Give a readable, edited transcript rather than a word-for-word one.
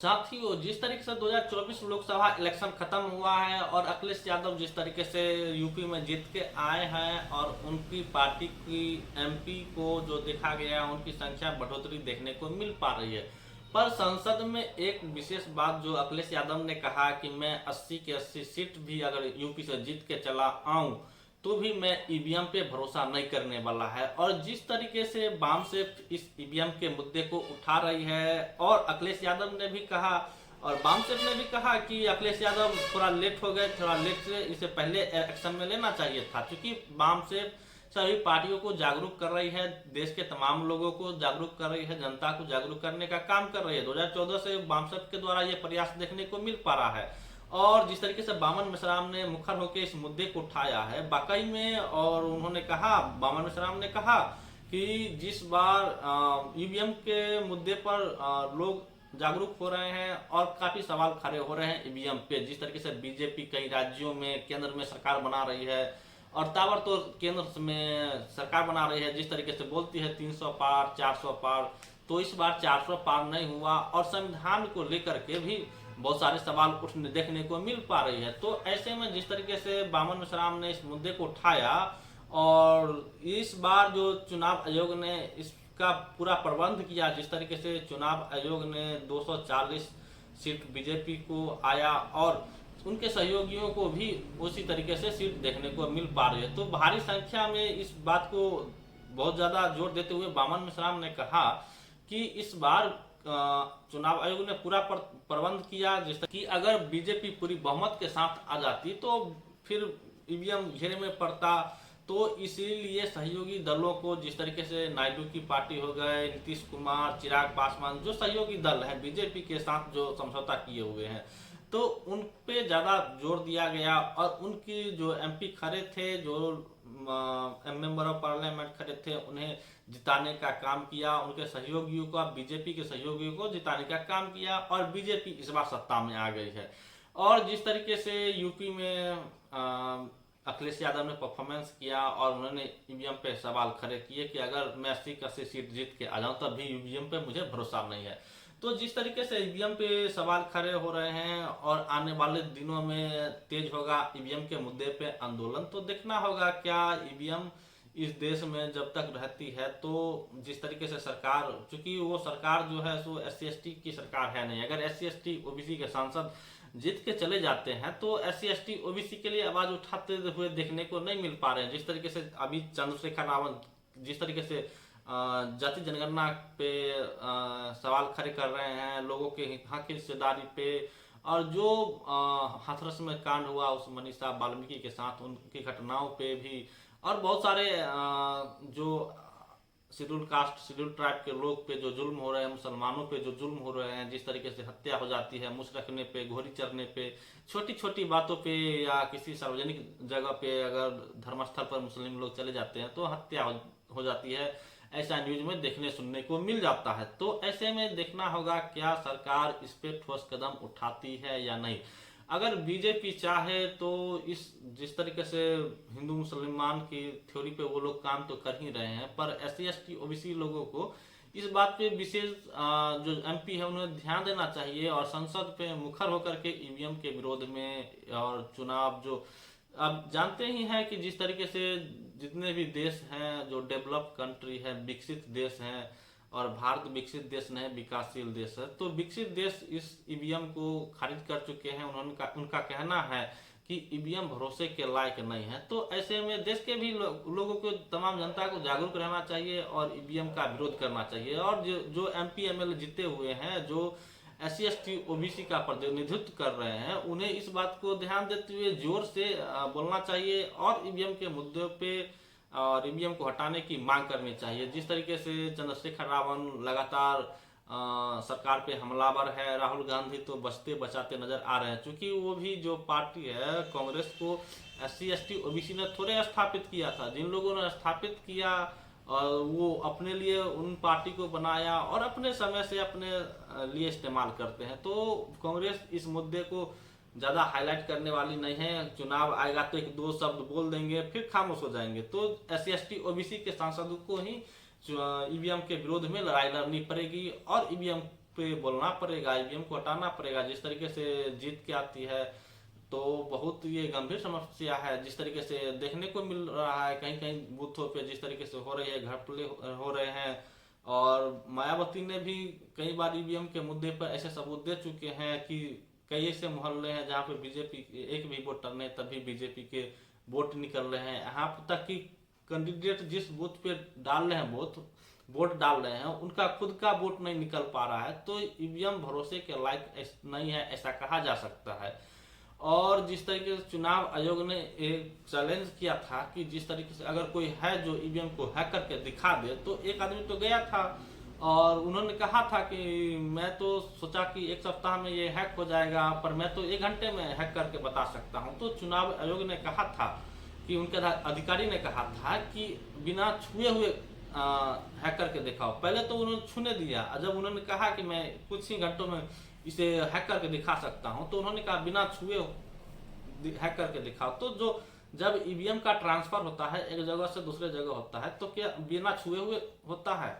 साथियों, जिस तरीके से 2024 लोकसभा इलेक्शन खत्म हुआ है और अखिलेश यादव जिस तरीके से यूपी में जीत के आए हैं और उनकी पार्टी की एमपी को जो देखा गया उनकी संख्या बढ़ोतरी देखने को मिल पा रही है। पर संसद में एक विशेष बात जो अखिलेश यादव ने कहा कि मैं 80 के 80 सीट भी अगर यूपी से जीत के चला आऊं तो भी मैं ईवीएम पे भरोसा नहीं करने वाला है। और जिस तरीके से वाम से इस ईवीएम के मुद्दे को उठा रही है और अखिलेश यादव ने भी कहा और वाम से ने भी कहा कि अखिलेश यादव थोड़ा लेट हो गए, थोड़ा लेट से इसे पहले एक्शन में लेना चाहिए था, क्योंकि वाम से सभी पार्टियों को जागरूक कर रही है, देश के तमाम लोगों को जागरूक कर रही है, जनता को जागरूक करने का काम कर रही है। 2014 से वामसप के द्वारा ये प्रयास देखने को मिल पा रहा है। और जिस तरीके से बामन मिश्राम ने मुखर होकर इस मुद्दे को उठाया है वाकई में, और उन्होंने कहा, बामन मिश्राम ने कहा कि जिस बार ईवीएम के मुद्दे पर लोग जागरूक हो रहे हैं और काफी सवाल खड़े हो रहे हैं ईवीएम पे। जिस तरीके से बीजेपी कई राज्यों में केंद्र में सरकार बना रही है और ताबड़तोड़ केंद्र में सरकार बना रही है, जिस तरीके से बोलती है 300 पार 400 पार, तो इस बार 400 पार नहीं हुआ और संविधान को लेकर के भी बहुत सारे सवाल उठने देखने को मिल पा रही है। तो ऐसे में जिस तरीके से बामन मिश्राम ने इस मुद्दे को उठाया और इस बार जो चुनाव आयोग ने इसका पूरा प्रबंध किया, जिस तरीके से चुनाव आयोग ने 240 सीट बीजेपी को आया और उनके सहयोगियों को भी उसी तरीके से सीट देखने को मिल पा रही है। तो भारी संख्या में इस बात को बहुत ज्यादा जोर देते हुए बामन मिश्राम ने कहा कि इस बार चुनाव आयोग ने पूरा प्रबंध किया, जिस कि अगर बीजेपी पूरी बहुमत के साथ आ जाती तो फिर ईवीएम घेरे में पड़ता। तो इसीलिए सहयोगी दलों को, जिस तरीके से नायडू की पार्टी हो गए, नीतीश कुमार, चिराग पासवान, जो सहयोगी दल हैं बीजेपी के साथ जो समझौता किए हुए हैं, तो उन पे ज्यादा जोर दिया गया और उनकी जो एमपी खड़े थे, जो मेंबर ऑफ पार्लियामेंट खड़े थे, उन्हें जिताने का काम किया, उनके सहयोगियों को, बीजेपी के सहयोगियों को जिताने का काम किया और बीजेपी इस बार सत्ता में आ गई है। और जिस तरीके से यूपी में अखिलेश यादव ने परफॉर्मेंस किया और उन्होंने ईवीएम पे सवाल खड़े किए कि अगर मैं 80 सीट जीत के आ जाऊं तब भी ईवीएम पे मुझे भरोसा नहीं है। तो जिस तरीके से ईवीएम पे सवाल खड़े हो रहे हैं और आने वाले दिनों में तेज होगा ईवीएम के मुद्दे पे आंदोलन, तो देखना होगा क्या ईवीएम इस देश में जब तक रहती है। तो जिस तरीके से सरकार, चूंकि वो सरकार जो है सो SC/ST की सरकार है नहीं, अगर SC/ST OBC के सांसद जीत के चले जाते हैं तो SC/ST OBC के लिए आवाज उठाते हुए देखने को नहीं मिल पा रहे हैं। जिस तरीके से अभी चंद्रशेखर रावत जिस तरीके से जाति जनगणना पे सवाल खड़े कर रहे हैं, लोगों के हक की हिस्सेदारी पे, और जो हाथरस में कांड हुआ उस मनीषा वाल्मीकि के साथ, उनकी घटनाओं पे भी, और बहुत सारे जो शेड्यूल कास्ट शेड्यूल ट्राइब के लोग पे जो जुल्म हो रहे हैं, मुसलमानों पे जो जुल्म हो रहे हैं, जिस तरीके से हत्या हो जाती है मुस रखने पे, घोड़ी चरने पे, छोटी छोटी बातों पे, या किसी सार्वजनिक जगह पे अगर धर्मस्थल पर मुस्लिम लोग चले जाते हैं तो हत्या हो जाती है। ऐसा न्यूज में देखने सुनने को मिल जाता है। तो ऐसे में देखना होगा क्या सरकार इस पे ठोस कदम उठाती है या नहीं। अगर बीजेपी चाहे तो इस जिस तरीके से हिंदू मुसलमान की थ्योरी पे वो लोग काम तो कर ही रहे हैं, पर SC/ST OBC लोगों को इस बात पे विशेष जो MP है उन्हें ध्यान देना चाहिए और संसद पे मुखर होकर के ईवीएम के विरोध में, और चुनाव जो अब जानते ही हैं कि जिस तरीके से जितने भी देश हैं जो डेवलप कंट्री है, विकसित देश हैं, और भारत विकसित देश नहीं विकासशील देश है, तो विकसित देश इस ईवीएम को खारिज कर चुके हैं। उनका कहना है कि ईवीएम भरोसे के लायक नहीं है। तो ऐसे में देश के भी लोगों को, तमाम जनता को जागरूक रहना चाहिए और ईवीएम का विरोध करना चाहिए। और जो MP MLA जीते हुए हैं, जो SC/ST OBC का प्रतिनिधित्व कर रहे हैं, उन्हें इस बात को ध्यान देते हुए जोर से बोलना चाहिए और ईवीएम के मुद्दों पे और ईवीएम को हटाने की मांग करनी चाहिए। जिस तरीके से चंद्रशेखर रावत लगातार सरकार पे हमलावर है, राहुल गांधी तो बचते बचाते नजर आ रहे हैं, क्योंकि वो भी जो पार्टी है कांग्रेस को SC/ST OBC ने थोड़े स्थापित किया था। जिन लोगों ने स्थापित किया और वो अपने लिए उन पार्टी को बनाया और अपने समय से अपने लिए इस्तेमाल करते हैं। तो कांग्रेस इस मुद्दे को ज्यादा हाईलाइट करने वाली नहीं है। चुनाव आएगा तो एक दो शब्द बोल देंगे फिर खामोश हो जाएंगे। तो SC/ST OBC के सांसदों को ही ईवीएम के विरोध में लड़ाई लड़नी पड़ेगी और ईवीएम पे बोलना पड़ेगा, ईवीएम को हटाना पड़ेगा। जिस तरीके से जीत के आती है तो बहुत ये गंभीर समस्या है। जिस तरीके से देखने को मिल रहा है कहीं कहीं बूथों पे जिस तरीके से हो रही है, घपले हो रहे हैं, और मायावती ने भी कई बार ईवीएम के मुद्दे पर ऐसे सबूत दे चुके हैं कि कई ऐसे मोहल्ले हैं जहाँ पे बीजेपी एक भी वोटर नहीं तब भी बीजेपी के वोट निकल रहे हैं। यहाँ तक कि कैंडिडेट जिस बूथ पे डाल रहे हैं वोट डाल रहे हैं उनका खुद का वोट नहीं निकल पा रहा है। तो ईवीएम भरोसे के लायक नहीं है ऐसा कहा जा सकता है। और जिस तरीके से चुनाव आयोग ने एक चैलेंज किया था कि जिस तरीके से अगर कोई है जो ईवीएम को हैक करके दिखा दे, तो एक आदमी तो गया था और उन्होंने कहा था कि मैं तो सोचा कि एक सप्ताह में ये हैक हो जाएगा, पर मैं तो 1 घंटे में हैक करके बता सकता हूँ। तो चुनाव आयोग ने कहा था कि उनके अधिकारी ने कहा था कि बिना छुए हुए हैक करके दिखाओ। पहले तो उन्होंने छूने दिया, जब उन्होंने कहा कि मैं कुछ ही घंटों में इसे हैक करके दिखा सकता हूं, तो उन्होंने कहा बिना छुए हैक करके दिखाओ। तो जब ईवीएम का ट्रांसफर होता है एक जगह से दूसरे जगह होता है तो क्या बिना छुए हुए होता है?